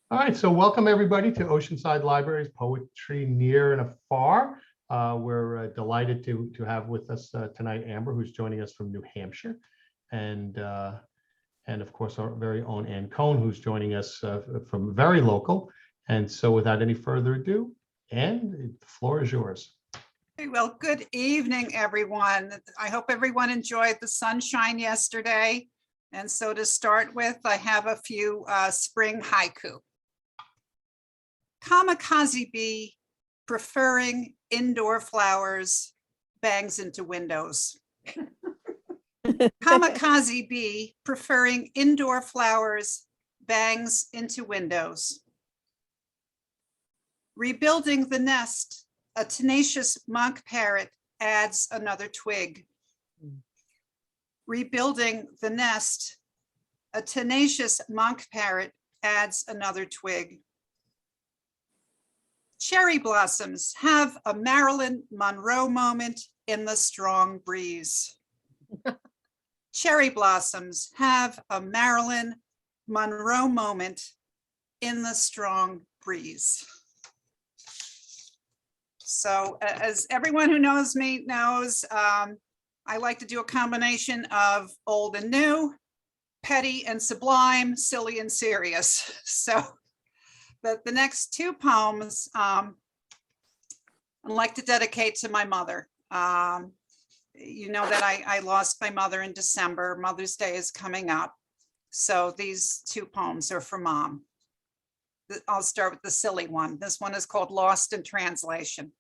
All right, so welcome everybody to Oceanside Library's Poetry Near and Afar. We're delighted to have with us tonight Amber, who's joining us from New Hampshire, and of course our very own Anne Coen, who's joining us from very local. And so, without any further ado, Anne, the floor is yours. Well, good evening, everyone. I hope everyone enjoyed the sunshine yesterday. And so to start with, I have a few spring haiku. Kamikaze bee, preferring indoor flowers, bangs into windows. Kamikaze bee, preferring indoor flowers, bangs into windows. Rebuilding the nest, a tenacious monk parrot adds another twig. Rebuilding the nest, a tenacious monk parrot adds another twig. Cherry blossoms have a Marilyn Monroe moment in the strong breeze. Cherry blossoms have a Marilyn Monroe moment in the strong breeze. So as everyone who knows me knows, I like to do a combination of old and new, petty and sublime, silly and serious. So the next two poems I'd like to dedicate to my mother. You know that I lost my mother in December. Mother's Day is coming up. So these two poems are for Mom. I'll start with the silly one. This one is called Lost in Translation.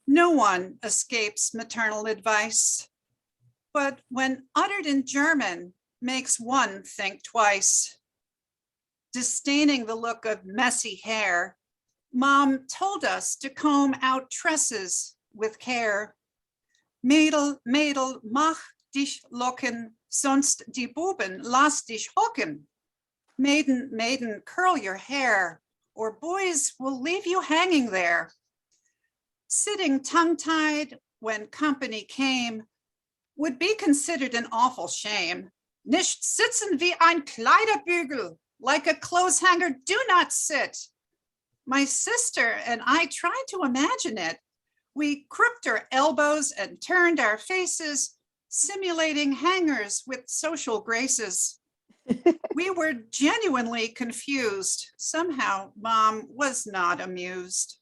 No one escapes maternal advice, but when uttered in German, makes one think twice. Disdaining the look of messy hair, Mom told us to comb out tresses with care. Mädel, Mädel, mach dich locken, sonst die Buben lass dich hocken. Maiden, maiden, curl your hair, or boys will leave you hanging there. Sitting tongue-tied when company came would be considered an awful shame. Nicht sitzen wie ein Kleiderbügel, like a clothes hanger, do not sit. My sister and I tried to imagine it. We crooked our elbows and turned our faces, simulating hangers with social graces. We were genuinely confused. Somehow, Mom was not amused.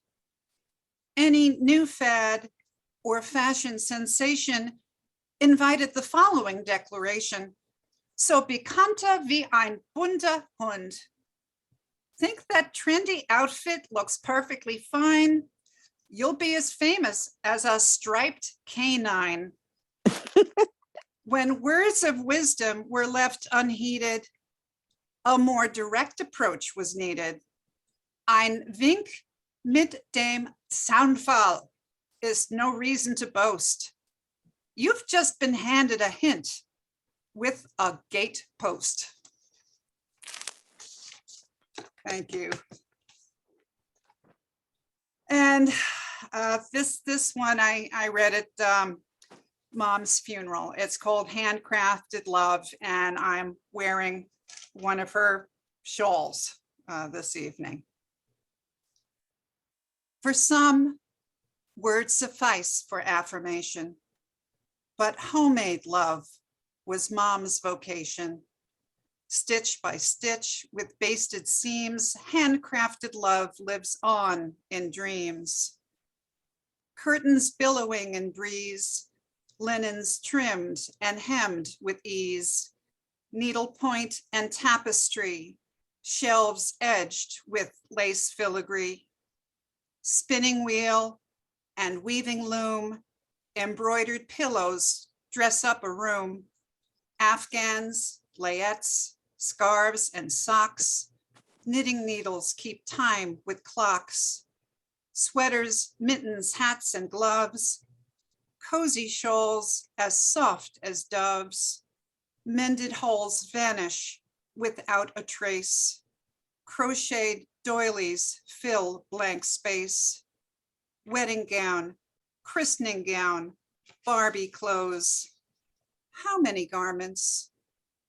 Any new fad or fashion sensation invited the following declaration. So bekannter wie ein bunter Hund. Think that trendy outfit looks perfectly fine? You'll be as famous as a striped canine. When words of wisdom were left unheeded, a more direct approach was needed. Ein Wink mit dem Zaunpfahl is no reason to boast. You've just been handed a hint with a gate post. Thank you. And this one I read at Mom's funeral. It's called Handcrafted Love, and I'm wearing one of her shawls this evening. For some, words suffice for affirmation, but homemade love was Mom's vocation. Stitch by stitch with basted seams, handcrafted love lives on in dreams. Curtains billowing in breeze, linens trimmed and hemmed with ease, needlepoint and tapestry, shelves edged with lace filigree, spinning wheel and weaving loom, embroidered pillows dress up a room, afghans, layettes, scarves and socks, knitting needles keep time with clocks, sweaters, mittens, hats and gloves, cozy shawls as soft as doves, mended holes vanish without a trace, crocheted doilies fill blank space, wedding gown, christening gown, Barbie clothes. How many garments?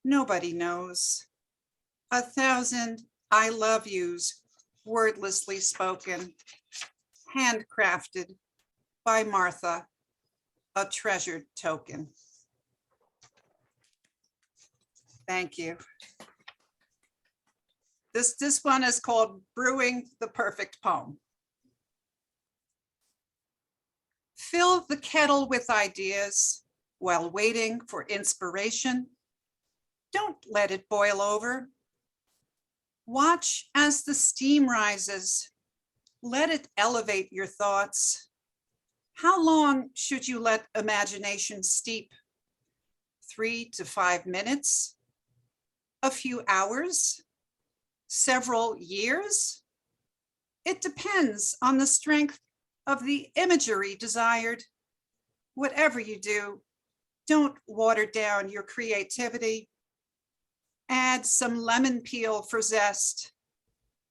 Nobody knows. 1,000 I love yous, wordlessly spoken, handcrafted by Martha, a treasured token. Thank you. This one is called Brewing the Perfect Poem. Fill the kettle with ideas while waiting for inspiration. Don't let it boil over. Watch as the steam rises. Let it elevate your thoughts. How long should you let imagination steep? 3 to 5 minutes? A few hours? Several years? It depends on the strength of the imagery desired. Whatever you do, don't water down your creativity. Add some lemon peel for zest,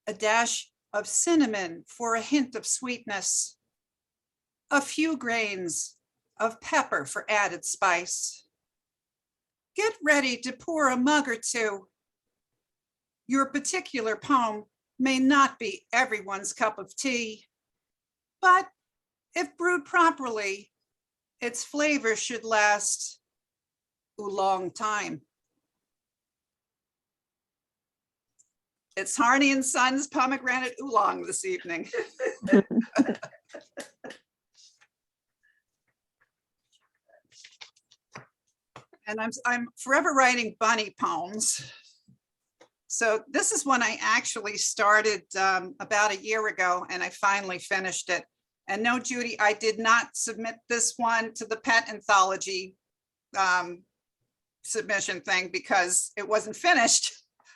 a dash of cinnamon for a hint of sweetness, a few grains of pepper for added spice. Get ready to pour a mug or two. Your particular poem may not be everyone's cup of tea, but if brewed properly, its flavor should last a long time. It's Harney and Sons Pomegranate Oolong this evening. And I'm forever writing bunny poems. So this is one I actually started about a year ago, and I finally finished it. And no, Judy, I did not submit this one to the pet anthology submission thing because it wasn't finished.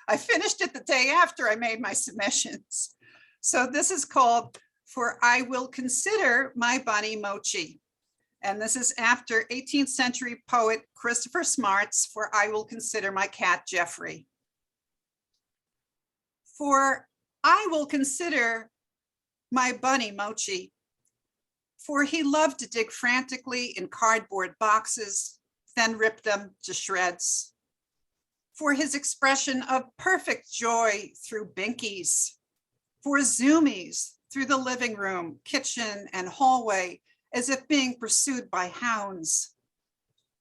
I finished it the day after I made my submissions. So this is called For I Will Consider My Bunny Mochi. And this is after 18th century poet Christopher Smart's For I Will Consider My Cat Jeffrey. For I will consider my bunny Mochi, for he loved to dig frantically in cardboard boxes, then rip them to shreds. For his expression of perfect joy through binkies, for zoomies through the living room, kitchen, and hallway, as if being pursued by hounds.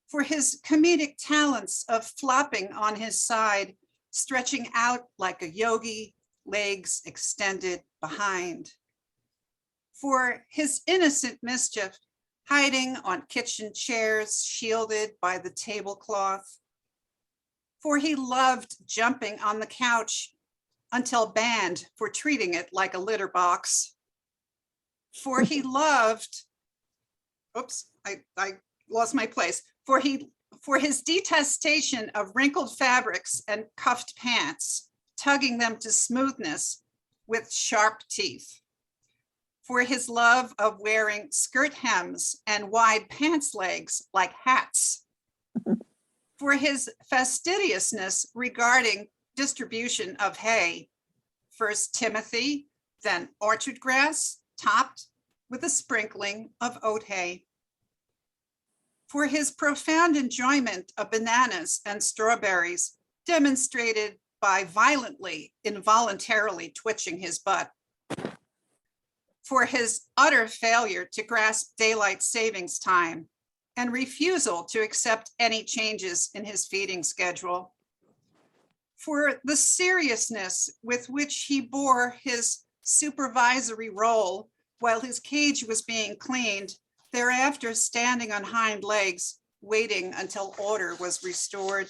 For his comedic talents of flopping on his side, stretching out like a yogi, legs extended behind. For his innocent mischief, hiding on kitchen chairs, shielded by the tablecloth. For he loved jumping on the couch until banned for treating it like a litter box. For he loved, oops, I lost my place. For his detestation of wrinkled fabrics and cuffed pants, tugging them to smoothness with sharp teeth. For his love of wearing skirt hems and wide pants legs like hats. For his fastidiousness regarding distribution of hay, first Timothy, then orchard grass, topped with a sprinkling of oat hay. For his profound enjoyment of bananas and strawberries, demonstrated by violently, involuntarily twitching his butt. For his utter failure to grasp daylight savings time and refusal to accept any changes in his feeding schedule. For the seriousness with which he bore his supervisory role while his cage was being cleaned, thereafter standing on hind legs, waiting until order was restored.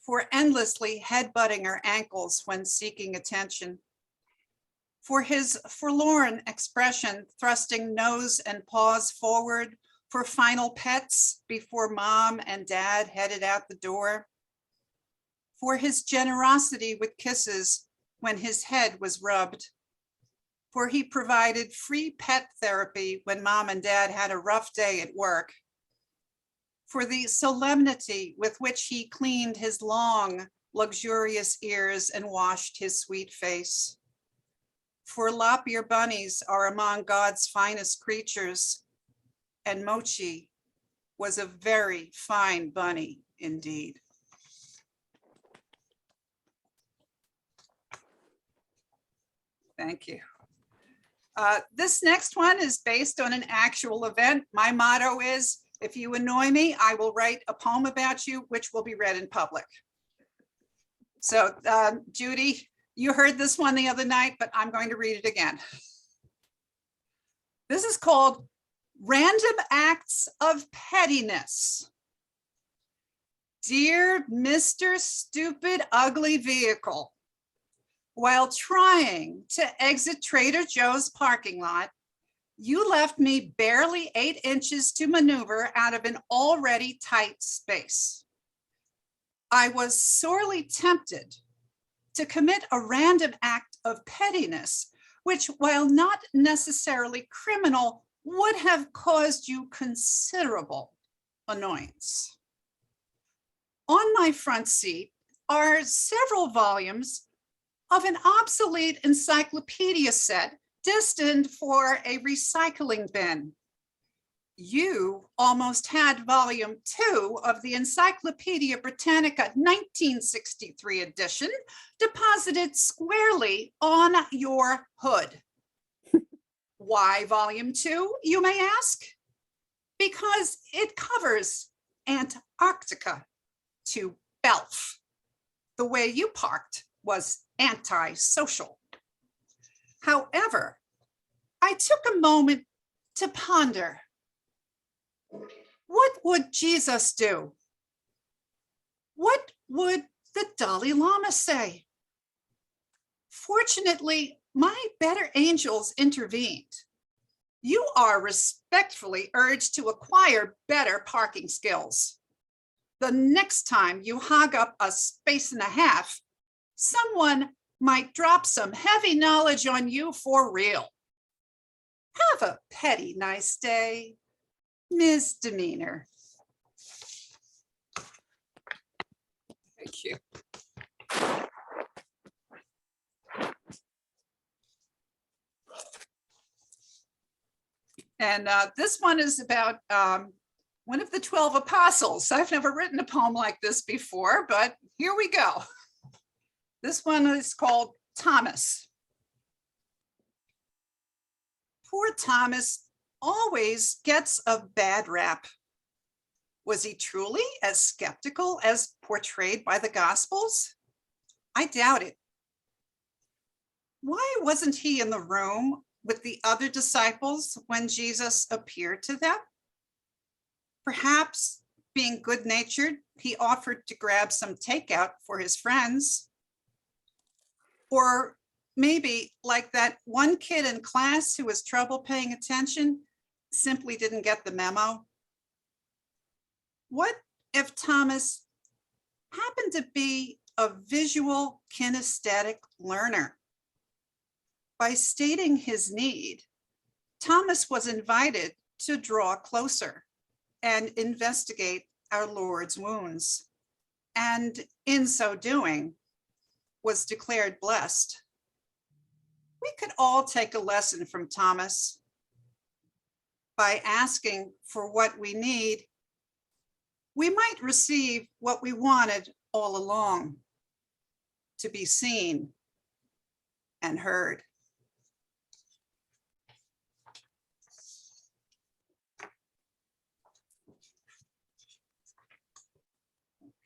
For endlessly headbutting her ankles when seeking attention. For his forlorn expression, thrusting nose and paws forward for final pets before mom and dad headed out the door. For his generosity with kisses when his head was rubbed. For he provided free pet therapy when mom and dad had a rough day at work. For the solemnity with which he cleaned his long, luxurious ears and washed his sweet face. For lop-ear bunnies are among God's finest creatures, and Mochi was a very fine bunny indeed. Thank you. This next one is based on an actual event. My motto is, if you annoy me, I will write a poem about you, which will be read in public. So Judy, you heard this one the other night, but I'm going to read it again. This is called Random Acts of Pettiness. Dear Mr. Stupid Ugly Vehicle, while trying to exit Trader Joe's parking lot, you left me barely 8 inches to maneuver out of an already tight space. I was sorely tempted to commit a random act of pettiness, which, while not necessarily criminal, would have caused you considerable annoyance. On my front seat are several volumes of an obsolete encyclopedia set destined for a recycling bin. You almost had volume 2 of the Encyclopedia Britannica 1963 edition deposited squarely on your hood. Why volume 2, you may ask? Because it covers Antarctica to Belf. The way you parked was antisocial. However, I took a moment to ponder. What would Jesus do? What would the Dalai Lama say? Fortunately, my better angels intervened. You are respectfully urged to acquire better parking skills. The next time you hog up a space and a half, someone might drop some heavy knowledge on you for real. Have a petty nice day, misdemeanor. Thank you. And this one is about one of the 12 apostles. I've never written a poem like this before, but here we go. This one is called Thomas. Poor Thomas always gets a bad rap. Was he truly as skeptical as portrayed by the Gospels? I doubt it. Why wasn't he in the room with the other disciples when Jesus appeared to them? Perhaps, being good-natured, he offered to grab some takeout for his friends. Or maybe, like that one kid in class who was trouble paying attention, simply didn't get the memo. What if Thomas happened to be a visual kinesthetic learner? By stating his need, Thomas was invited to draw closer and investigate our Lord's wounds, and in so doing, was declared blessed. We could all take a lesson from Thomas. By asking for what we need, we might receive what we wanted all along, to be seen and heard.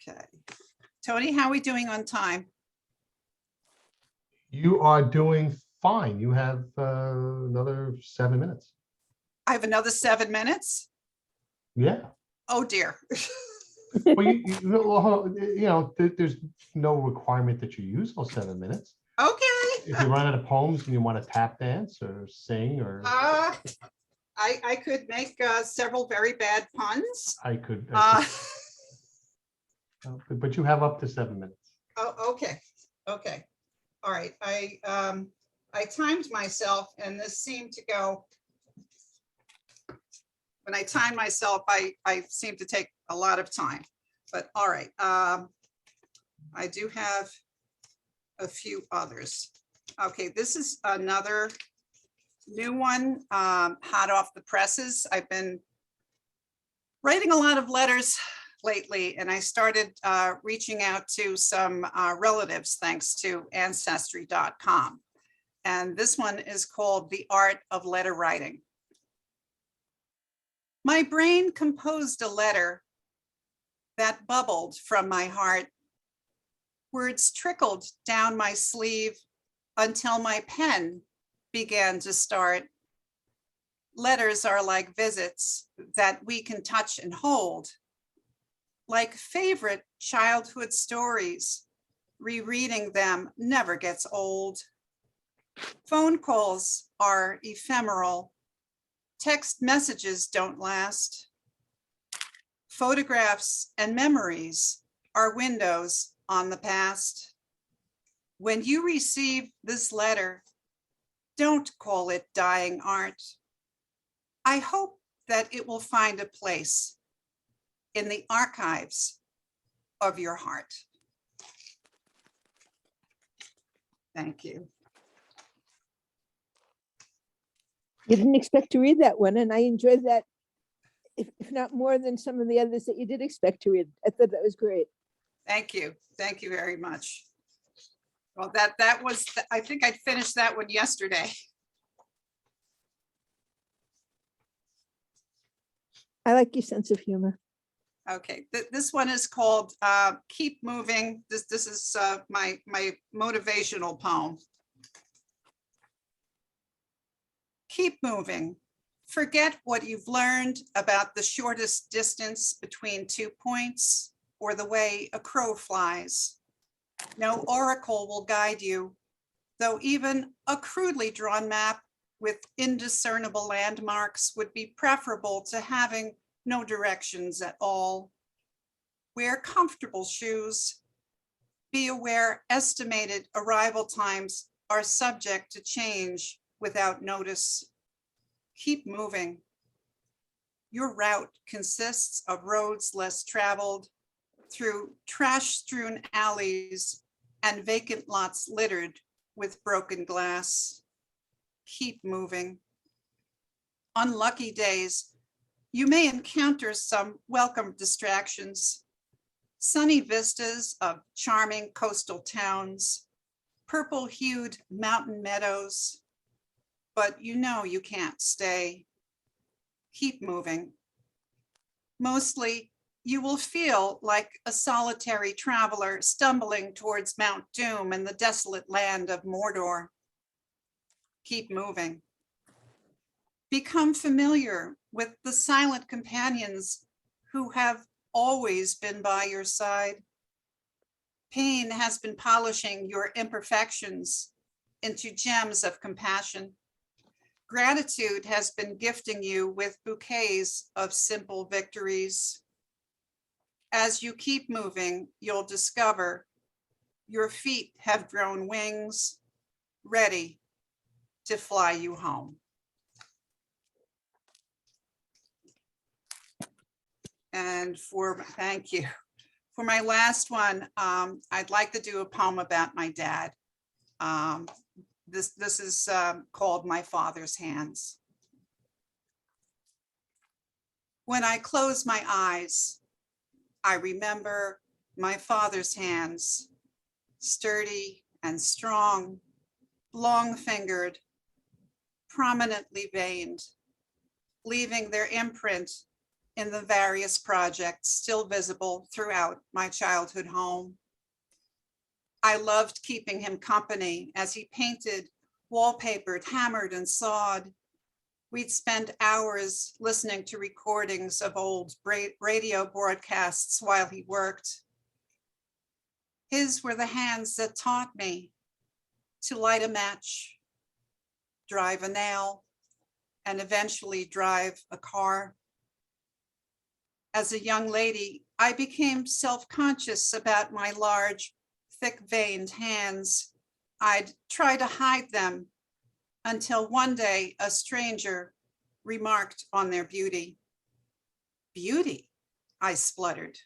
Okay. Tony, how are we doing on time? You are doing fine. You have another 7 minutes. I have another 7 minutes? Yeah. Oh dear. Well, there's no requirement that you use those 7 minutes. Okay. If you run out of poems and you want to tap dance or sing or I could make several very bad puns. I could but you have up to 7 minutes. Oh, okay. Okay. All right. I timed myself and this seemed to go. When I time myself, I seem to take a lot of time, but all right. I do have a few others. Okay, this is another new one, hot off the presses. I've been writing a lot of letters lately, and I started reaching out to some relatives thanks to Ancestry.com. And this one is called The Art of Letter Writing. My brain composed a letter that bubbled from my heart. Words trickled down my sleeve until my pen began to start. Letters are like visits that we can touch and hold, like favorite childhood stories. Rereading them never gets old. Phone calls are ephemeral. Text messages don't last. Photographs and memories are windows on the past. When you receive this letter, don't call it dying art. I hope that it will find a place in the archives of your heart. Thank you. You didn't expect to read that one, and I enjoyed that, if not more than some of the others that you did expect to read. I thought that was great. Thank you. Thank you very much. Well, that was, I think I finished that one yesterday. I like your sense of humor. Okay, this one is called Keep Moving. This is my motivational poem. Keep moving. Forget what you've learned about the shortest distance between 2 points or the way a crow flies. No oracle will guide you, though even a crudely drawn map with indiscernible landmarks would be preferable to having no directions at all. Wear comfortable shoes. Be aware estimated arrival times are subject to change without notice. Keep moving. Your route consists of roads less traveled, through trash-strewn alleys and vacant lots littered with broken glass. Keep moving. On lucky days, you may encounter some welcome distractions. Sunny vistas of charming coastal towns, purple-hued mountain meadows, but you know you can't stay. Keep moving. Mostly, you will feel like a solitary traveler stumbling towards Mount Doom and the desolate land of Mordor. Keep moving. Become familiar with the silent companions who have always been by your side. Pain has been polishing your imperfections into gems of compassion. Gratitude has been gifting you with bouquets of simple victories. As you keep moving, you'll discover your feet have grown wings, ready to fly you home. And thank you. For my last one, I'd like to do a poem about my dad. This is called My Father's Hands. When I close my eyes, I remember my father's hands, sturdy and strong, long-fingered, prominently veined, leaving their imprint in the various projects still visible throughout my childhood home. I loved keeping him company as he painted, wallpapered, hammered, and sawed. We'd spend hours listening to recordings of old radio broadcasts while he worked. His were the hands that taught me to light a match, drive a nail, and eventually drive a car. As a young lady, I became self-conscious about my large, thick-veined hands. I'd try to hide them until one day a stranger remarked on their beauty. Beauty, I spluttered.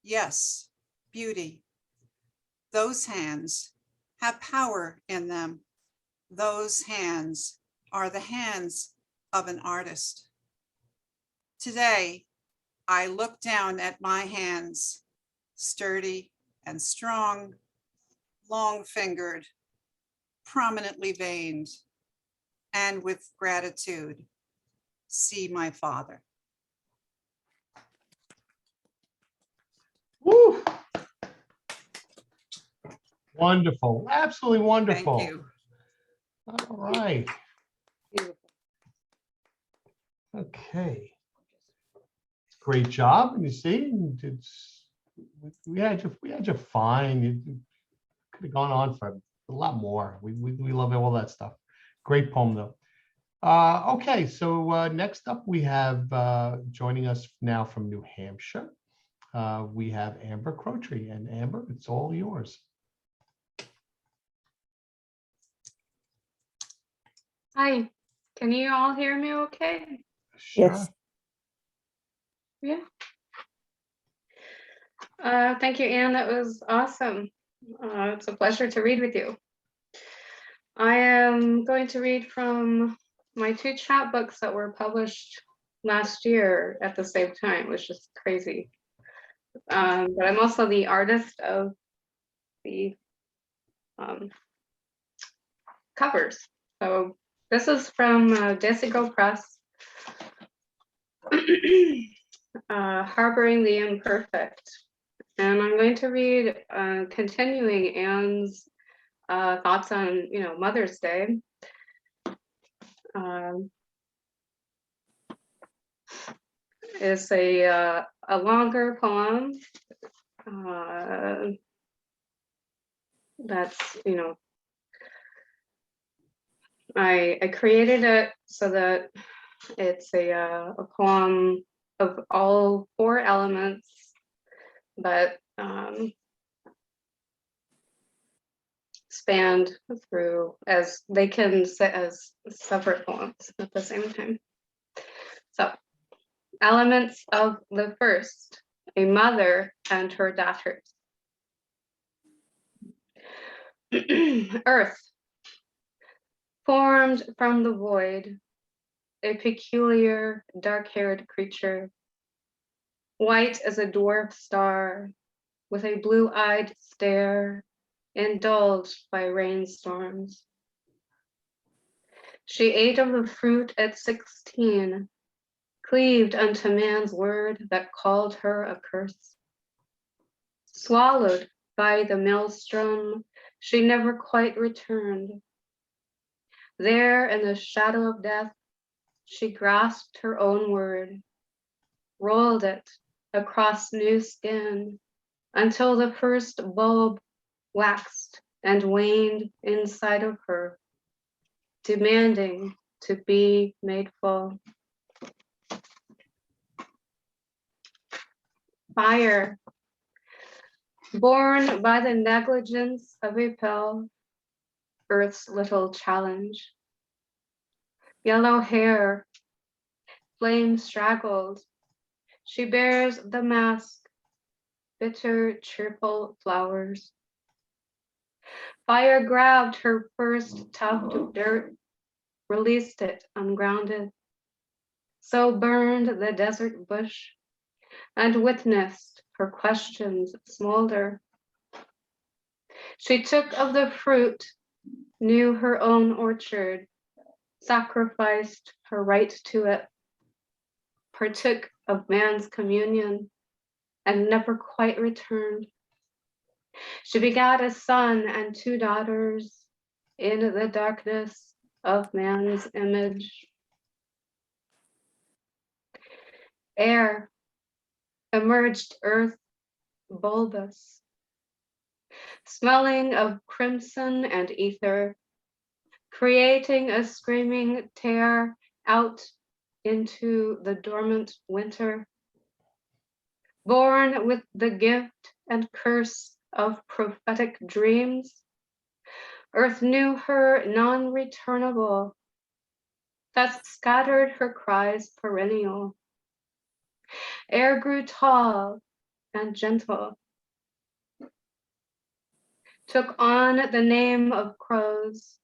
Yes, beauty. Those hands have power in them. Those hands are the hands of an artist. Today, I look down at my hands, sturdy and strong, long-fingered, prominently veined, and with gratitude, see my father. Woo! Wonderful, absolutely wonderful. Thank you. All right, Beautiful. okay. Great job. And you see, it's we had you fine. You could have gone on for a lot more. We love all that stuff. Great poem though. Okay, so next up we have joining us now from New Hampshire. We have Amber Crowtree, and Amber, it's all yours. Hi, can you all hear me okay? Sure. Yes. Yeah. Thank you, Anne. That was awesome. It's a pleasure to read with you. I am going to read from my 2 chapbooks that were published last year at the same time, which is crazy. But I'm also the artist of the covers. So this is from Desigo Press, Harboring the Imperfect. And I'm going to read, continuing Anne's thoughts on, Mother's Day. It's a longer poem that's, I created it so that it's a poem of all 4 elements, but spanned through as they can sit as separate poems at the same time. So, elements of the first, a mother and her daughters. Earth, formed from the void, a peculiar dark-haired creature, white as a dwarf star, with a blue-eyed stare, indulged by rainstorms. She ate of the fruit at 16, cleaved unto man's word that called her a curse. Swallowed by the maelstrom, she never quite returned. There in the shadow of death, she grasped her own word, rolled it across new skin until the first bulb waxed and waned inside of her, demanding to be made full. Fire, born by the negligence of a pill, Earth's little challenge. Yellow hair, flame straggled, she bears the mask, bitter, cheerful flowers. Fire grabbed her first tuft of dirt, released it ungrounded. So burned the desert bush, and witnessed her questions smolder. She took of the fruit, knew her own orchard, sacrificed her right to it, partook of man's communion, and never quite returned. She begat a son and 2 daughters in the darkness of man's image. Air, emerged earth, bulbous, smelling of crimson and ether, creating a screaming tear out into the dormant winter. Born with the gift and curse of prophetic dreams, earth knew her non-returnable, that scattered her cries perennial. Air grew tall and gentle, took on the name of crows,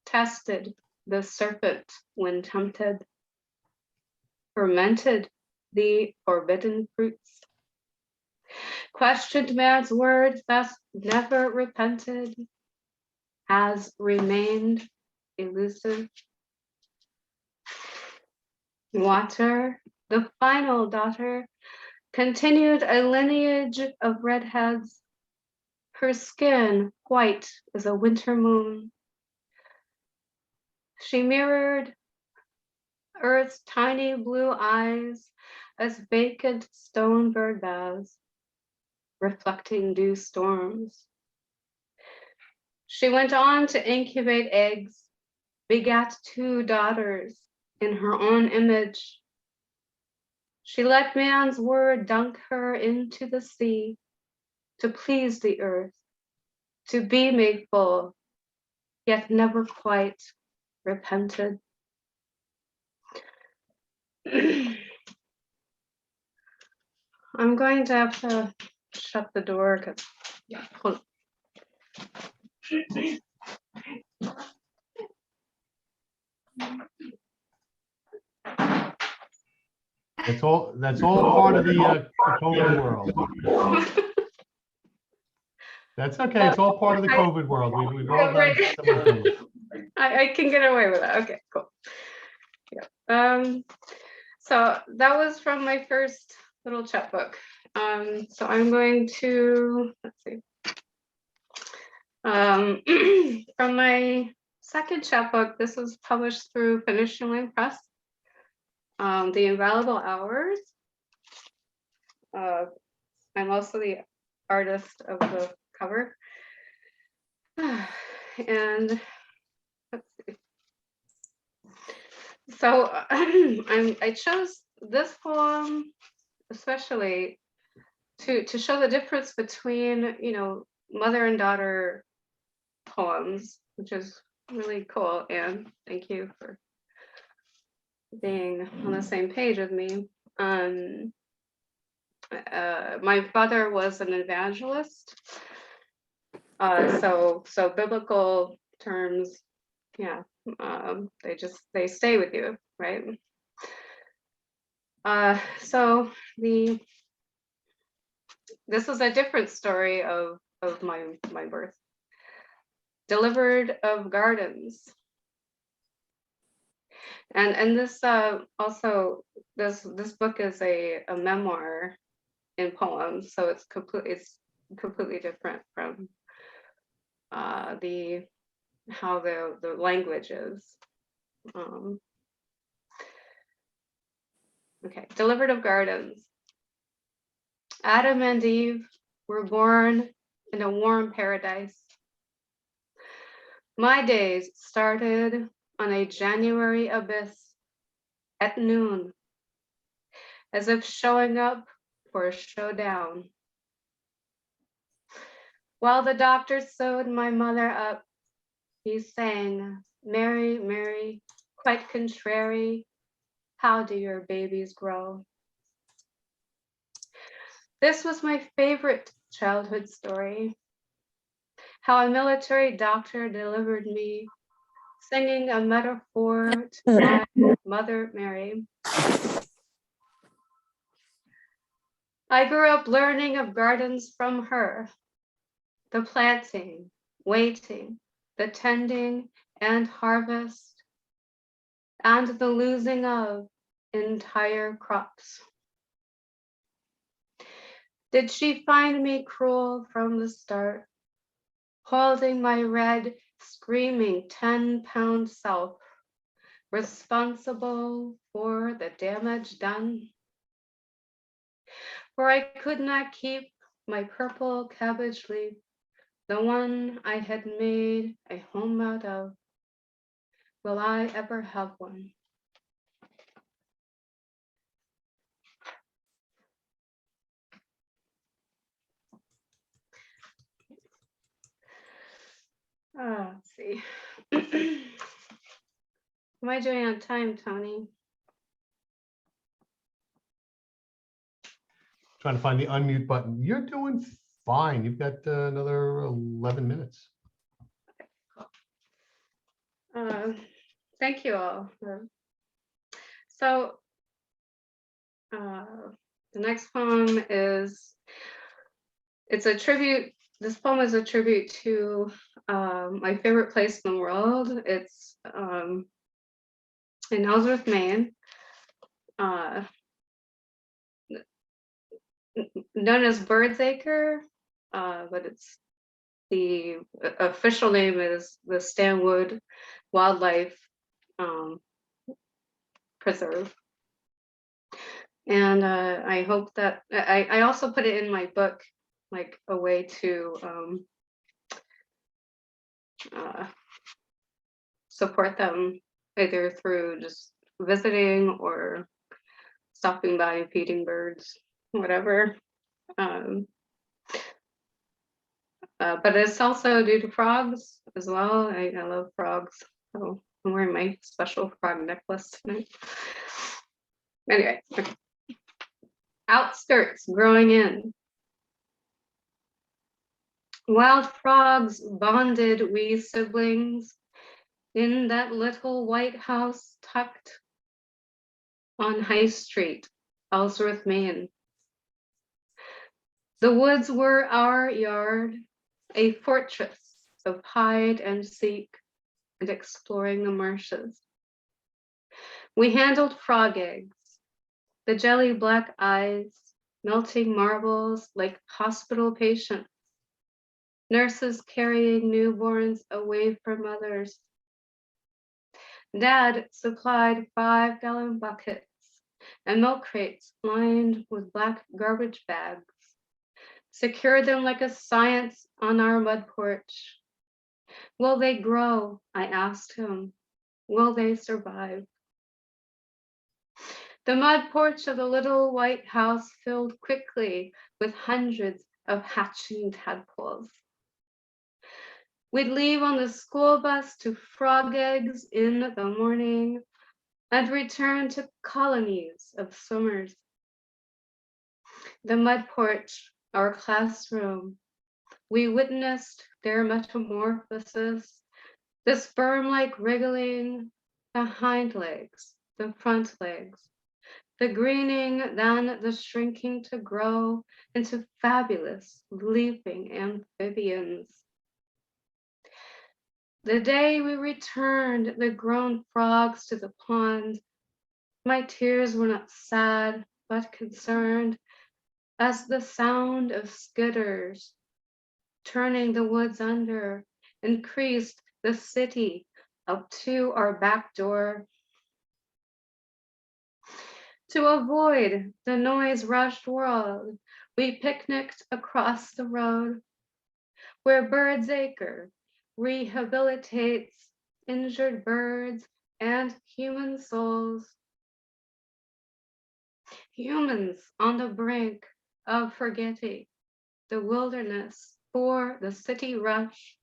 tested the serpent when tempted, fermented the forbidden fruits, questioned man's word, thus never repented, has remained elusive. Water, the final daughter, continued a lineage of redheads, her skin white as a winter moon. She mirrored Earth's tiny blue eyes as vacant stone bird baths, reflecting dew storms. She went on to incubate eggs, begat 2 daughters in her own image. She let man's word dunk her into the sea to please the earth, to be made full, yet never quite repented. I'm going to have to shut the door because That's all part of the COVID world. That's okay. It's all part of the COVID world. We've all done similar things. I can get away with that. Okay, cool. Yeah. So that was from my first little chapbook. So I'm going to, let's see. From my second chapbook, this was published through Finishing Line Press. The Invaluable Hours. I'm also the artist of the cover. And let's see. So I chose this poem especially to show the difference between, you know, mother and daughter poems, which is really cool. And thank you for being on the same page with me. My father was an evangelist, so biblical terms, yeah, they stay with you, right? So this is a different story of my birth. Delivered of Gardens. And this also this book is a memoir in poems, so it's completely different from how the language is. Okay, Delivered of Gardens. Adam and Eve were born in a warm paradise. My days started on a January abyss at noon, as if showing up for a showdown. While the doctor sewed my mother up, he sang, "Mary, Mary, quite contrary, how do your babies grow?" This was my favorite childhood story. How a military doctor delivered me, singing a metaphor to my mother, Mary. I grew up learning of gardens from her, the planting, waiting, the tending and harvest, and the losing of entire crops. Did she find me cruel from the start, holding my red, screaming 10-pound self, responsible for the damage done? For I could not keep my purple cabbage leaf, the one I had made a home out of. Will I ever have one? Let's see. Am I doing on time, Tony? Trying to find the unmute button. You're doing fine. You've got another 11 minutes. Thank you all. So the next poem is, it's a tribute. This poem is a tribute to my favorite place in the world. It's in Ellsworth, Maine, known as Birdsacre, but it's the official name is the Stanwood Wildlife Preserve. And I hope that I also put it in my book, like a way to support them, either through just visiting or stopping by and feeding birds, whatever. But it's also due to frogs as well. I love frogs, so I'm wearing my special frog necklace tonight. Anyway, outskirts growing in. Wild frogs bonded we siblings in that little white house tucked on High Street, Ellsworth, Maine. The woods were our yard, a fortress of hide and seek and exploring the marshes. We handled frog eggs, the jelly black eyes, melting marbles like hospital patients, nurses carrying newborns away from mothers. Dad supplied 5-gallon buckets and milk crates lined with black garbage bags, secured them like a science on our mud porch. Will they grow? I asked him. Will they survive? The mud porch of the little white house filled quickly with hundreds of hatching tadpoles. We'd leave on the school bus to frog eggs in the morning and return to colonies of swimmers. The mud porch, our classroom, we witnessed their metamorphosis, the sperm-like wriggling, the hind legs, the front legs, the greening, then the shrinking to grow into fabulous leaping amphibians. The day we returned the grown frogs to the pond, my tears were not sad, but concerned, as the sound of skidders turning the woods under increased the city up to our back door. To avoid the noise-rushed world, we picnicked across the road, where Birdsacre rehabilitates injured birds and human souls. Humans on the brink of forgetting the wilderness for the city rush.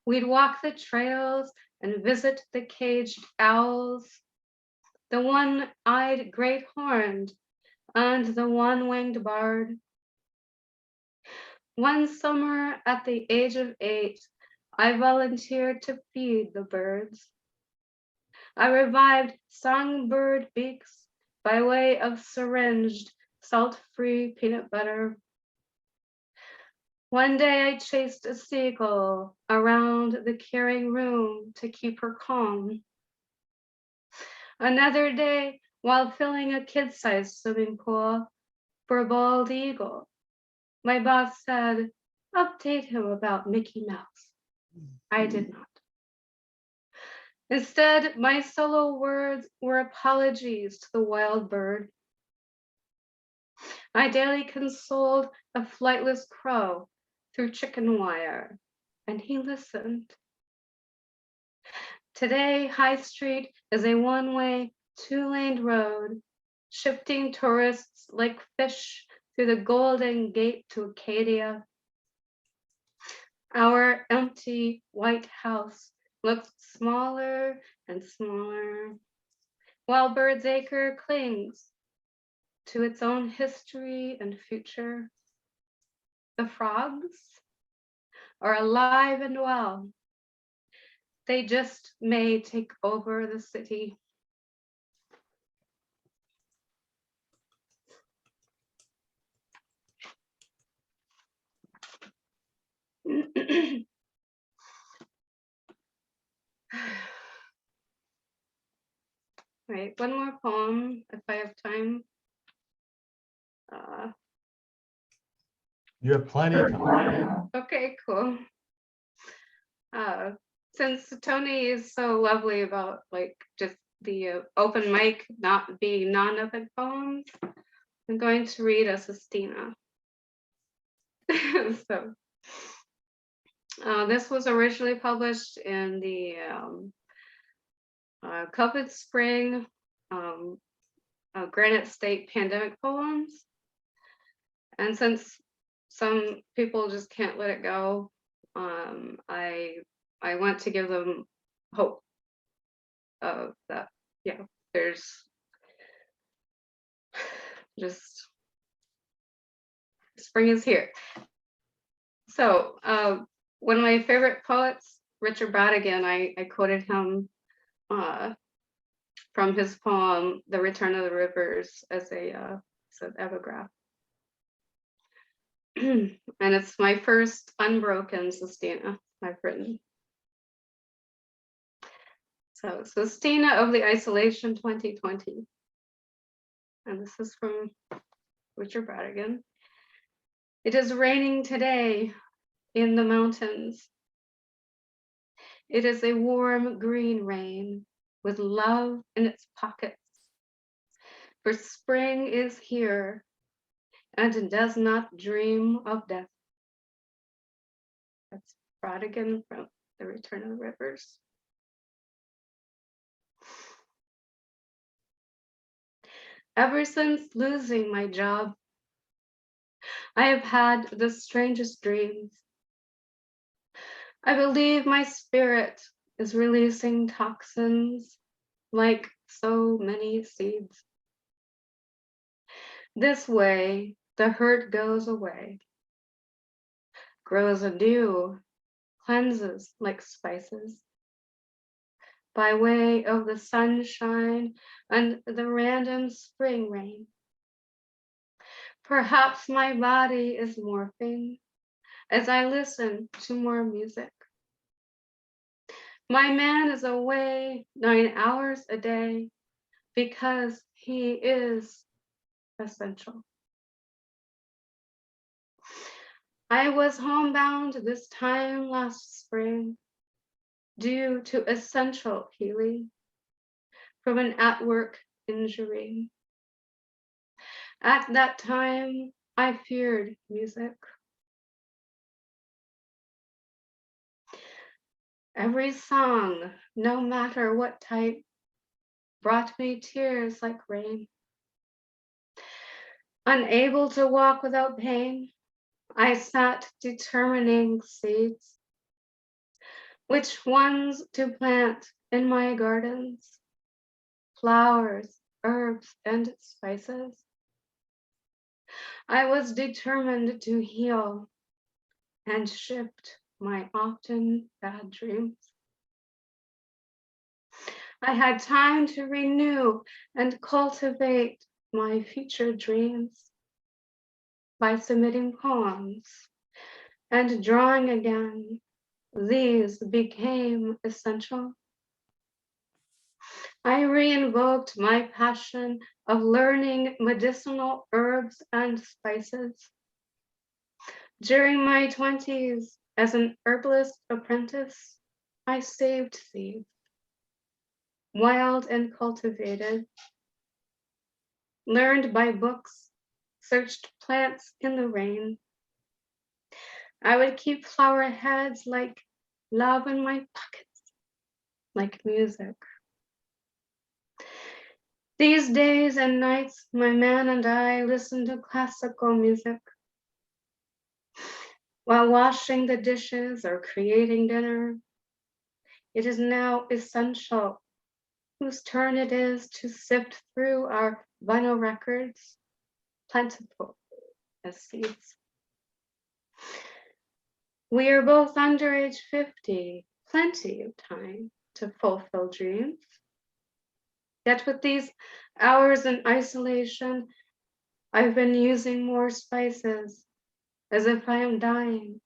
We'd walk the trails and visit the caged owls, the one-eyed great horned, and the one-winged bird. One summer at the age of 8, I volunteered to feed the birds. I revived songbird beaks by way of syringed, salt-free peanut butter. One day I chased a seagull around the caring room to keep her calm. Another day, while filling a kid-sized swimming pool for a bald eagle, my boss said, update him about Mickey Mouse. I did not. Instead, my solo words were apologies to the wild bird. I daily consoled a flightless crow through chicken wire, and he listened. Today, High Street is a one-way, two-laned road, shifting tourists like fish through the Golden Gate to Acadia. Our empty white house looks smaller and smaller, while Birdsacre clings to its own history and future. The frogs are alive and well. They just may take over the city. Okay, one more poem if I have time. You have plenty of time. Okay, cool. Since Tony is so lovely about like just the open mic not being non-open poems, I'm going to read a Sestina. So this was originally published in the COVID Spring Granite State Pandemic Poems. And since some people just can't let it go, I want to give them hope of that. Yeah, there's just spring is here. So one of my favorite poets, Richard Bradigan, I quoted him from his poem, The Return of the Rivers, as an epigraph. And it's my first unbroken Sestina I've written. So Sestina of the Isolation 2020. And this is from Richard Bradigan. It is raining today in the mountains. It is a warm green rain with love in its pockets. For spring is here and does not dream of death. That's Bradigan from The Return of the Rivers. Ever since losing my job, I have had the strangest dreams. I believe my spirit is releasing toxins like so many seeds. This way, the hurt goes away, grows anew, cleanses like spices. By way of the sunshine and the random spring rain. Perhaps my body is morphing as I listen to more music. My man is away 9 hours a day because he is essential. I was homebound this time last spring due to essential healing from an at-work injury. At that time, I feared music. Every song, no matter what type, brought me tears like rain. Unable to walk without pain, I sat determining seeds. Which ones to plant in my gardens? Flowers, herbs, and spices. I was determined to heal and shift my often bad dreams. I had time to renew and cultivate my future dreams by submitting poems and drawing again. These became essential. I reinvoked my passion of learning medicinal herbs and spices. During my 20s, as an herbalist apprentice, I saved seeds, wild and cultivated, learned by books, searched plants in the rain. I would keep flower heads like love in my pockets, like music. These days and nights, my man and I listen to classical music while washing the dishes or creating dinner. It is now essential whose turn it is to sift through our vinyl records, plentiful as seeds. We are both under age 50, plenty of time to fulfill dreams. Yet with these hours in isolation, I've been using more spices as if I am dying.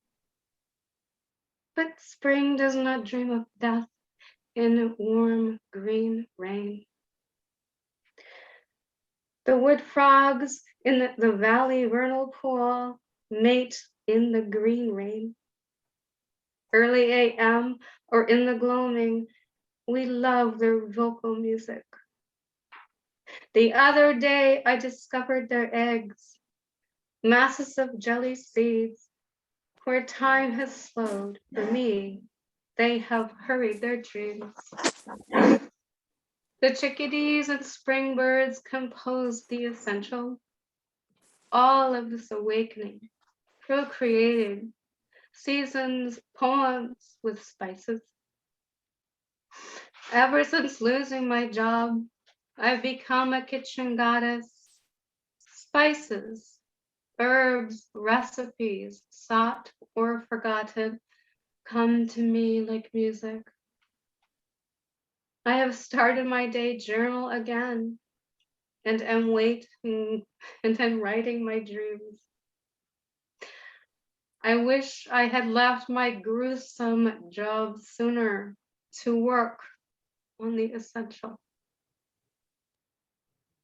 But spring does not dream of death in warm green rain. The wood frogs in the valley vernal pool mate in the green rain. Early AM or in the gloaming, we love their vocal music. The other day, I discovered their eggs, masses of jelly seeds. Where time has slowed for me, they have hurried their dreams. The chickadees and spring birds compose the essential. All of this awakening, procreated, seasons, poems with spices. Ever since losing my job, I've become a kitchen goddess. Spices, herbs, recipes, sought or forgotten, come to me like music. I have started my day journal again and am waiting and then writing my dreams. I wish I had left my gruesome job sooner to work on the essential.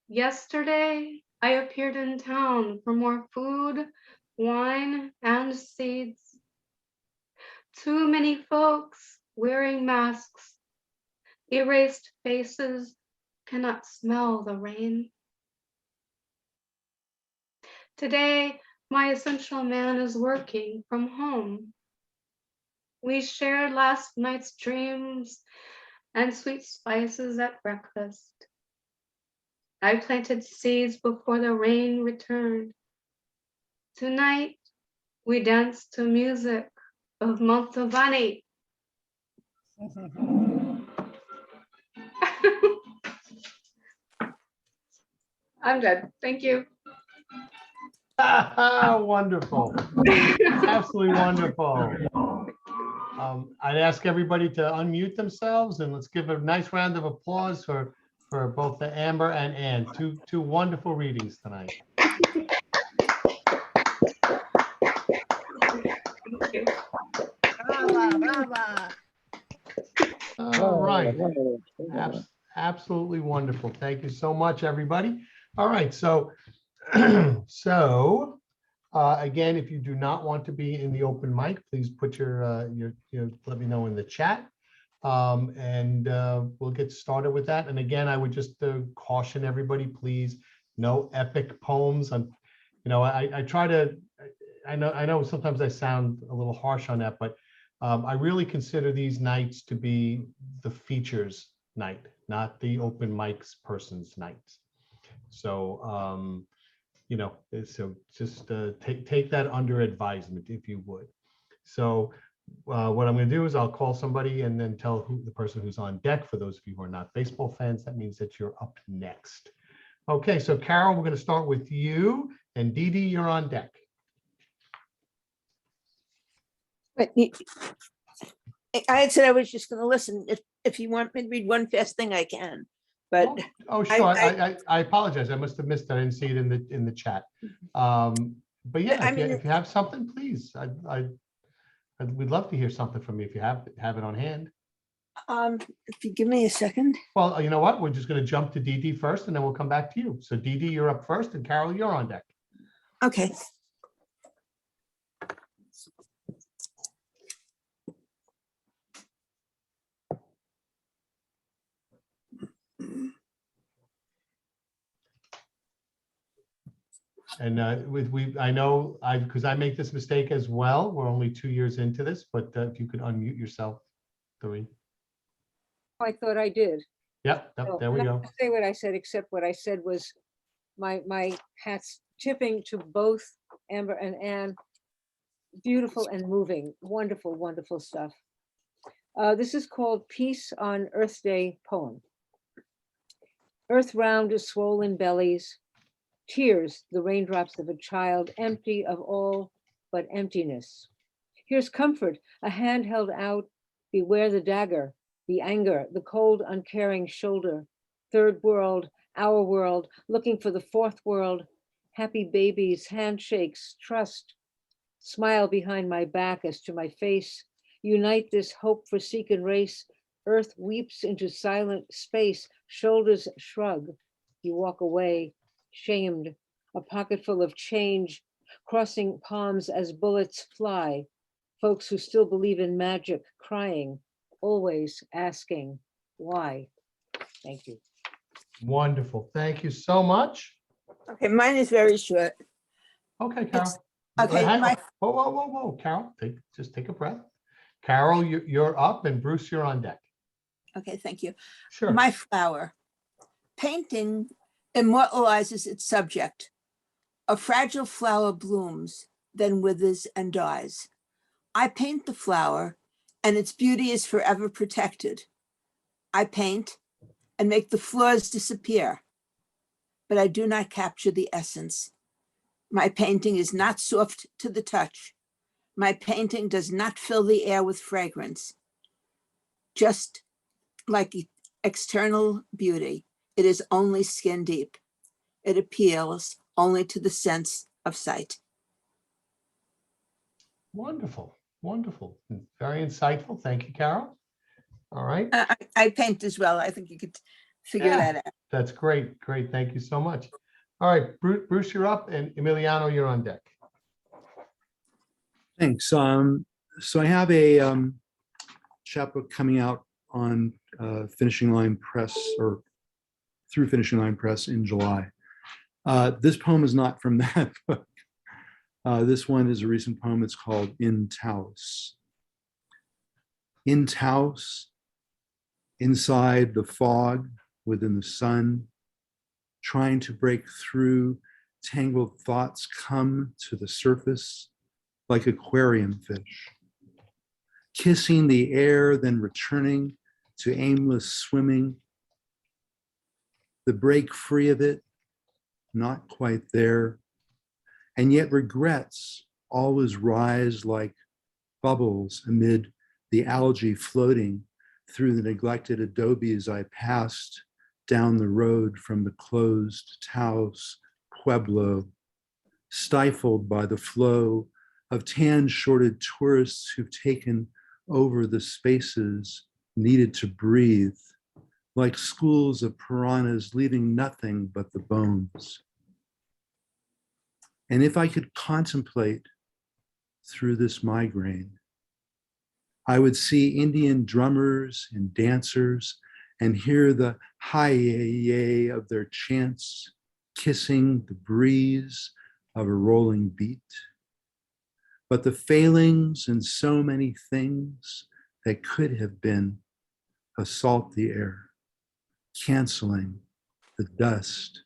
Yesterday, I appeared in town for more food, wine, and seeds. Too many folks wearing masks, erased faces, cannot smell the rain. Today, my essential man is working from home. We shared last night's dreams and sweet spices at breakfast. I planted seeds before the rain returned. Tonight, we dance to music of Montalbani. I'm done. Thank you. Wonderful. Absolutely wonderful. I'd ask everybody to unmute themselves and let's give a nice round of applause for both the Amber and Anne. Two wonderful readings tonight. Thank you. Brava, brava. All right. Absolutely wonderful. Thank you so much, everybody. All right. So, again, if you do not want to be in the open mic, please put your let me know in the chat. And we'll get started with that. And again, I would just caution everybody, please, no epic poems. I try to, I know sometimes I sound a little harsh on that, but I really consider these nights to be the features night, not the open mics person's nights. So, so just take that under advisement if you would. So what I'm going to do is I'll call somebody and then tell the person who's on deck. For those of you who are not baseball fans, that means that you're up next. Okay, so Carol, we're going to start with you, and Dee Dee, you're on deck. But I had said I was just going to listen. If you want me to read one fast thing, I can. But Oh, sure. I apologize. I must have missed that. I didn't see it in the chat. But yeah, if you have something, please. We'd love to hear something from you if you have it on hand. if you give me a second. Well, you know what? We're just going to jump to Dee Dee first, and then we'll come back to you. So Dee Dee, you're up first, and Carol, you're on deck. Okay. And I know because I make this mistake as well. We're only 2 years into this, but if you could unmute yourself, Doreen. I thought I did. Yep, No, there we I'm not go. gonna say what I said, except what I said was my hat's tipping to both Amber and Anne. Beautiful and moving, wonderful, wonderful stuff. This is called Peace on Earth Day poem. Earth round is swollen bellies, tears, the raindrops of a child, empty of all but emptiness. Here's comfort, a hand held out, beware the dagger, the anger, the cold, uncaring shoulder. Third world, our world, looking for the fourth world. Happy babies, handshakes, trust. Smile behind my back as to my face. Unite this hope-forsaken race. Earth weeps into silent space. Shoulders shrug. You walk away. shamed, a pocket full of change, crossing palms as bullets fly, folks who still believe in magic, crying, always asking why. Thank you. Wonderful. Thank you so much. Okay, mine is very short. Okay, Carol. okay, Hang on. my- Whoa, whoa, whoa, whoa, Carol, just take a breath. Carol, you're up, and Bruce, you're on deck. Okay, thank you. Sure. My flower. Painting immortalizes its subject. A fragile flower blooms, then withers and dies. I paint the flower, and its beauty is forever protected. I paint and make the flaws disappear, but I do not capture the essence. My painting is not soft to the touch. My painting does not fill the air with fragrance. Just like external beauty, it is only skin deep. It appeals only to the sense of sight. Wonderful, wonderful. Very insightful. Thank you, Carol. All right. I paint as well. I think you could figure Yeah. that out. That's great. Great. Thank you so much. All right, Bruce, you're up, and Emiliano, you're on deck. Thanks. So I have a chapbook coming out on Finishing Line Press, or through Finishing Line Press in July. This poem is not from that book. This one is a recent poem. It's called In Taos. In Taos, inside the fog, within the sun, trying to break through, tangled thoughts come to the surface like aquarium fish, kissing the air, then returning to aimless swimming. The break free of it, not quite there, and yet regrets always rise like bubbles amid the algae floating through the neglected adobes I passed down the road from the closed Taos Pueblo, stifled by the flow of tan-shorted tourists who've taken over the spaces needed to breathe, like schools of piranhas leaving nothing but the bones. And if I could contemplate through this migraine, I would see Indian drummers and dancers and hear the hi-yay of their chants, kissing the breeze of a rolling beat. But the failings in so many things that could have been assault the air, canceling the dust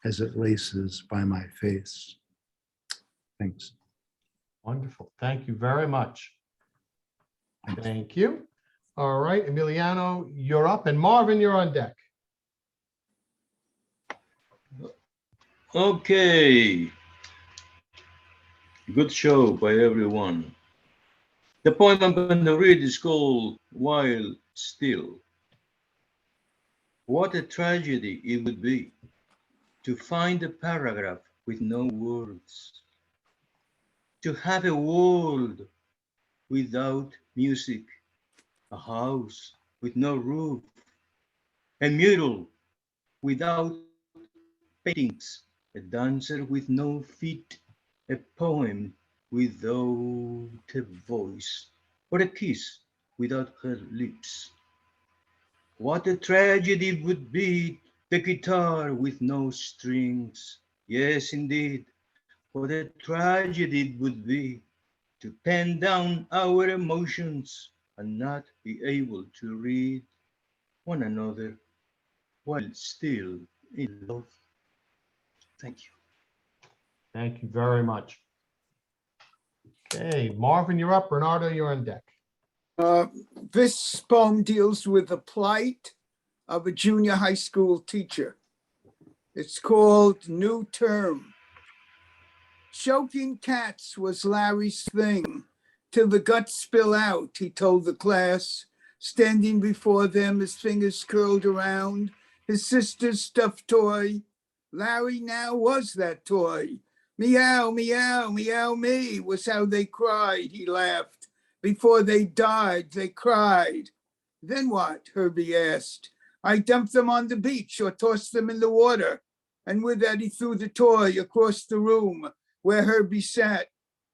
as it laces by my face. Thanks. Wonderful. Thank you very much. Thank you. All right, Emiliano, you're up, and Marvin, you're on deck. Okay. Good show by everyone. The poem I'm going to read is called While Still. What a tragedy it would be to find a paragraph with no words, to have a world without music, a house with no roof, a mural without paintings, a dancer with no feet, a poem without a voice, or a kiss without her lips. What a tragedy it would be, the guitar with no strings. Yes, indeed, what a tragedy it would be to pen down our emotions and not be able to read one another while still in love. Thank you. Thank you very much. Okay, Marvin, you're up. Bernardo, you're on deck. This poem deals with the plight of a junior high school teacher. It's called New Term. Choking cats was Larry's thing, till the guts spill out, he told the class, standing before them, his fingers curled around his sister's stuffed toy. Larry now was that toy. Meow, meow, meow me was how they cried, he laughed. Before they died, they cried. Then what? Herbie asked. I dumped them on the beach or tossed them in the water. And with that, he threw the toy across the room where Herbie sat.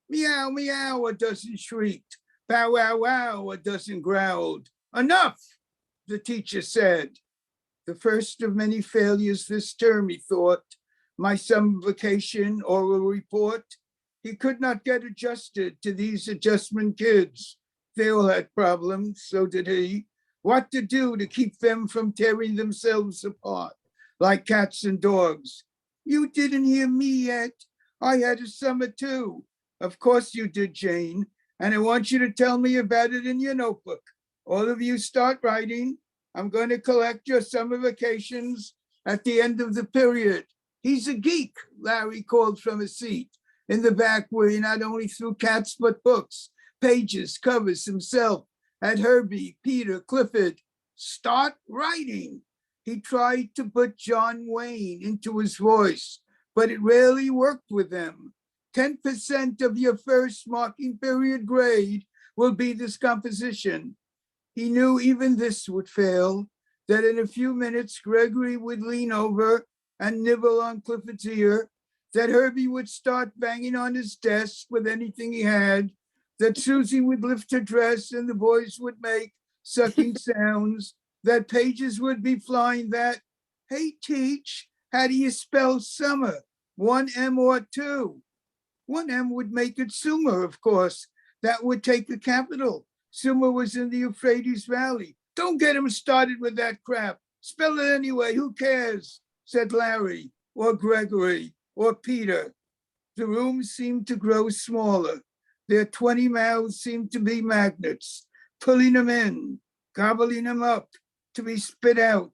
Meow, meow, a dozen shrieked. Bow, wow, wow, a dozen growled. Enough, the teacher said. The first of many failures this term, he thought. My summer vacation oral report. He could not get adjusted to these adjustment kids. They all had problems, so did he. What to do to keep them from tearing themselves apart, like cats and dogs. You didn't hear me yet. I had a summer too. Of course you did, Jane. And I want you to tell me about it in your notebook. All of you start writing. I'm going to collect your summer vacations at the end of the period. He's a geek, Larry called from a seat in the back where he not only threw cats, but books, pages, covers himself at Herbie, Peter, Clifford. Start writing. He tried to put John Wayne into his voice, but it rarely worked with them. 10% of your first marking period grade will be this composition. He knew even this would fail, that in a few minutes, Gregory would lean over and nibble on Clifford's ear, that Herbie would start banging on his desk with anything he had, that Susie would lift her dress and the boys would make sucking sounds, that pages would be flying, that, hey, teach, how do you spell summer? 1 M or 2? 1 M would make it Summer, of course. That would take the capital. Summer was in the Euphrates Valley. Don't get him started with that crap. Spell it anyway, who cares? Said Larry, or Gregory, or Peter. The room seemed to grow smaller. Their 20 mouths seemed to be magnets, pulling them in, gobbling them up, to be spit out,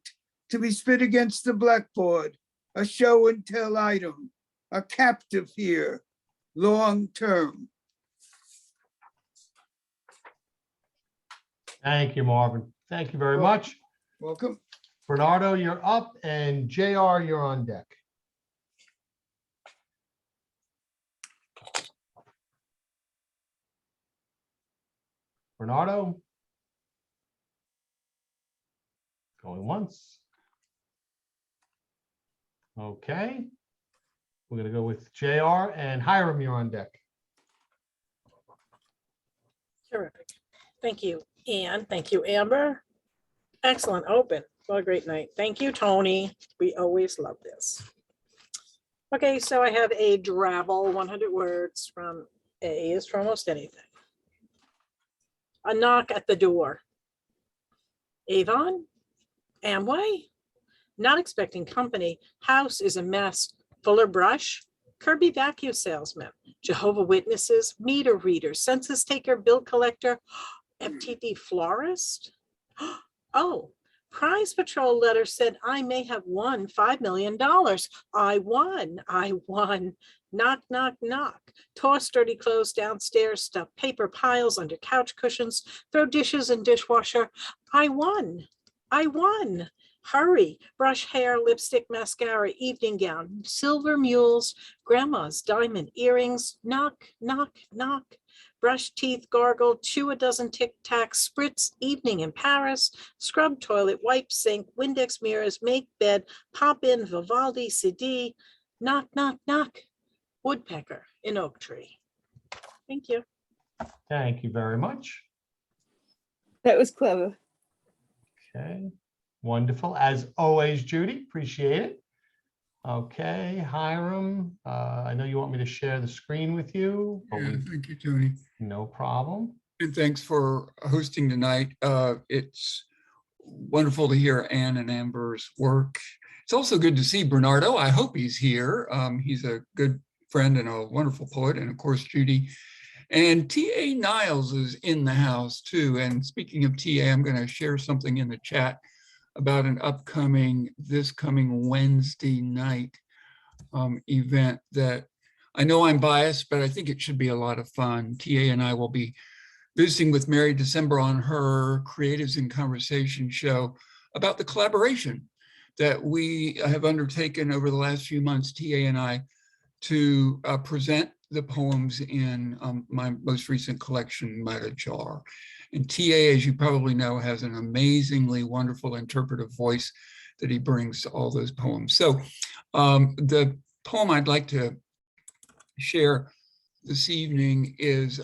to be spit against the blackboard, a show and tell item, a captive here, long term. Thank you, Marvin. Thank you very much. Welcome. Bernardo, you're up, and JR, you're on deck. Bernardo? Going once. Okay. We're going to go with JR, and Hiram, you're on deck. Terrific. Thank you, Anne. Thank you, Amber. Excellent open. What a great night. Thank you, Tony. We always love this. Okay, so I have a drabble 100 words from A is for almost anything. A knock at the door. Avon? Amway? Not expecting company. House is a mess. Fuller brush? Kirby vacuum salesman. Jehovah Witnesses, meter reader, census taker, bill collector, FTD florist. Oh, prize patrol letter said I may have won $5 million. I won. Knock, knock, knock. Toss dirty clothes downstairs, stuff paper piles under couch cushions, throw dishes in dishwasher. I won. Hurry, brush hair, lipstick, mascara, evening gown, silver mules, grandma's diamond earrings, knock, knock, knock. Brush teeth, gargle, chew a dozen Tic Tacs, spritz, evening in Paris, scrub toilet, wipe sink, Windex mirrors, make bed, pop in Vivaldi CD, knock, knock, knock. Woodpecker in oak tree. Thank you. Thank you very much. That was clever. Okay, wonderful. As always, Judy, appreciate it. Okay, Hiram, I know you want me to share the screen with you. But Yeah, thank you, Tony. no problem. And thanks for hosting tonight. It's wonderful to hear Anne and Amber's work. It's also good to see Bernardo. I hope he's here. He's a good friend and a wonderful poet. And of course, Judy. And T.A. Niles is in the house too. And speaking of T.A., I'm going to share something in the chat about an this coming Wednesday night event that I know I'm biased, but I think it should be a lot of fun. TA and I will be visiting with Mary December on her Creatives in Conversation show about the collaboration that we have undertaken over the last few months, TA and I, to present the poems in my most recent collection, Mata Jar. And TA, as you probably know, has an amazingly wonderful interpretive voice that he brings to all those poems. So the poem I'd like to share this evening is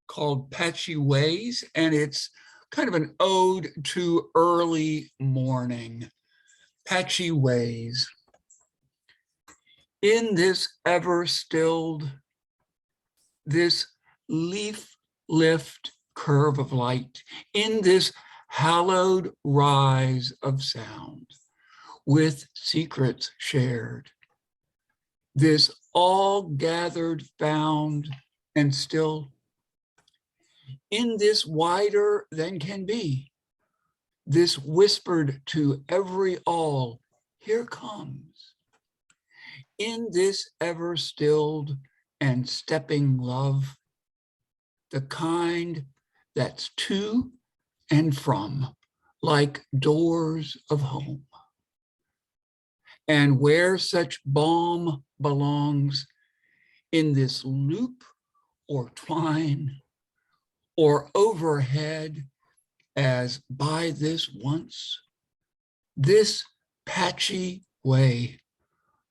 called Patchy Ways, and it's kind of an ode to early morning. Patchy ways. In this ever stilled, this leaf lift curve of light, in this hallowed rise of sound, with secrets shared, this all gathered, found, and still, in this wider than can be, this whispered to every all, here comes, in this ever stilled and stepping love, the kind that's to and from, like doors of home. And where such balm belongs, in this loop or twine or overhead, as by this once, this patchy way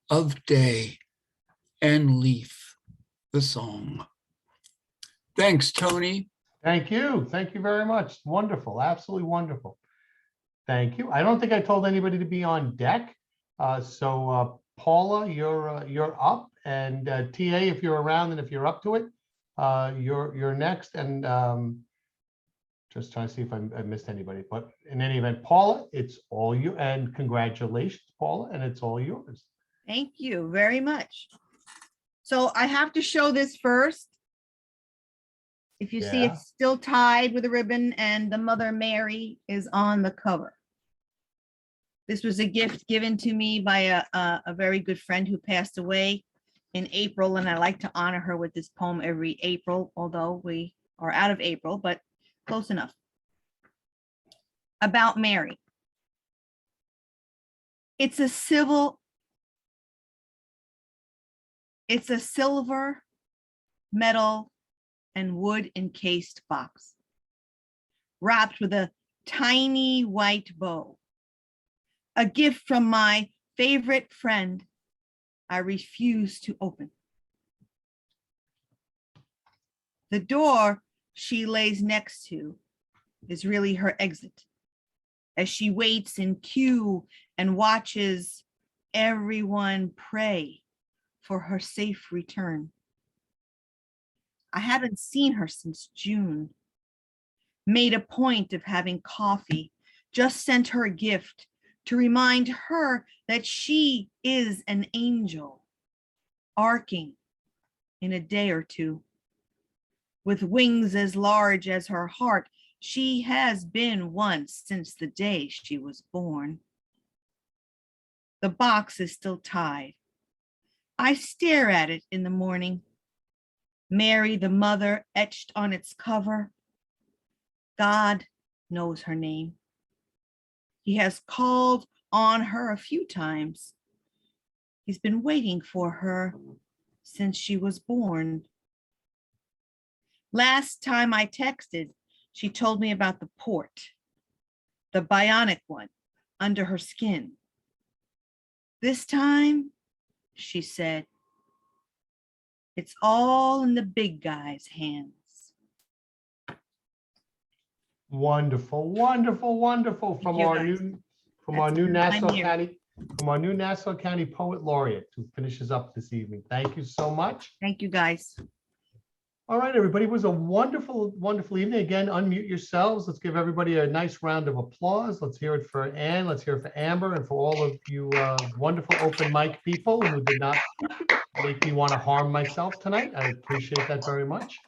of day and leaf, the song. Thanks, Tony. Thank you. Thank you very much. Wonderful. Absolutely wonderful. Thank you. I don't think I told anybody to be on deck. So Paula, you're up, and TA, if you're around and if you're up to it, you're next. And just trying to see if I missed anybody. But in any event, Paula, it's all you. And congratulations, Paula, and it's all yours. Thank you very much. So I have to show this first. If you see, Yeah. it's still tied with a ribbon, and the Mother Mary is on the cover. This was a gift given to me by a very good friend who passed away in April, and I like to honor her with this poem every April, although we are out of April, but close enough. About Mary. It's a silver metal and wood encased box, wrapped with a tiny white bow. A gift from my favorite friend I refuse to open. The door she lays next to is really her exit, as she waits in queue and watches everyone pray for her safe return. I haven't seen her since June. Made a point of having coffee, just sent her a gift to remind her that she is an angel, arcing in a day or two. With wings as large as her heart, she has been once since the day she was born. The box is still tied. I stare at it in the morning. Mary, the mother, etched on its cover. God knows her name. He has called on her a few times. He's been waiting for her since she was born. Last time I texted, she told me about the port, the bionic one under her skin. This time, she said, it's all in the big guy's hands. Wonderful, wonderful, wonderful. From you, our guys. new I'm Nassau here. County, Poet Laureate, who finishes up this evening. Thank you so much. Thank you, guys. All right, everybody, it was a wonderful, wonderful evening. Again, unmute yourselves. Let's give everybody a nice round of applause. Let's hear it for Anne. Let's hear it for Amber, and for all of you wonderful open mic people who did not make me want to harm myself tonight. I appreciate that very much.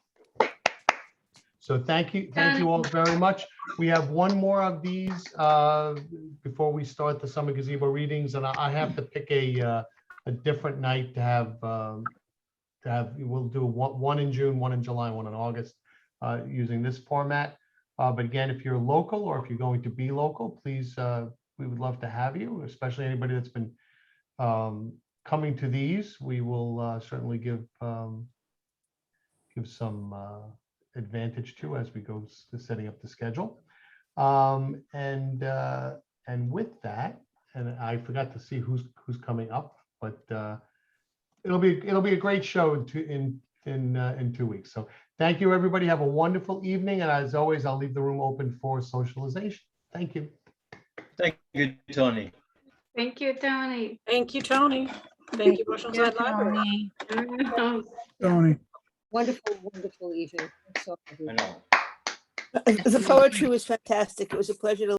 So thank you all very much. We have one more of these before we start the summer gazebo readings, and I have to pick a different night to have. We'll do one in June, one in July, one in August, using this format. But again, if you're local or if you're going to be local, please, we would love to have you, especially anybody that's been coming to these. We will certainly give some advantage to as we go to setting up the schedule. And And with that, and I forgot to see who's coming up, but it'll be a great show in 2 weeks. So thank you, everybody. Have a wonderful evening. And as always, I'll leave the room open for socialization. Thank you. Thank you, Tony. Thank you, Tony. Thank you, Tony. Thank you, Oceanside Yeah, Library. Tony. Tony. Wonderful, wonderful evening. Thanks so much. I know. The poetry was fantastic. It was a pleasure to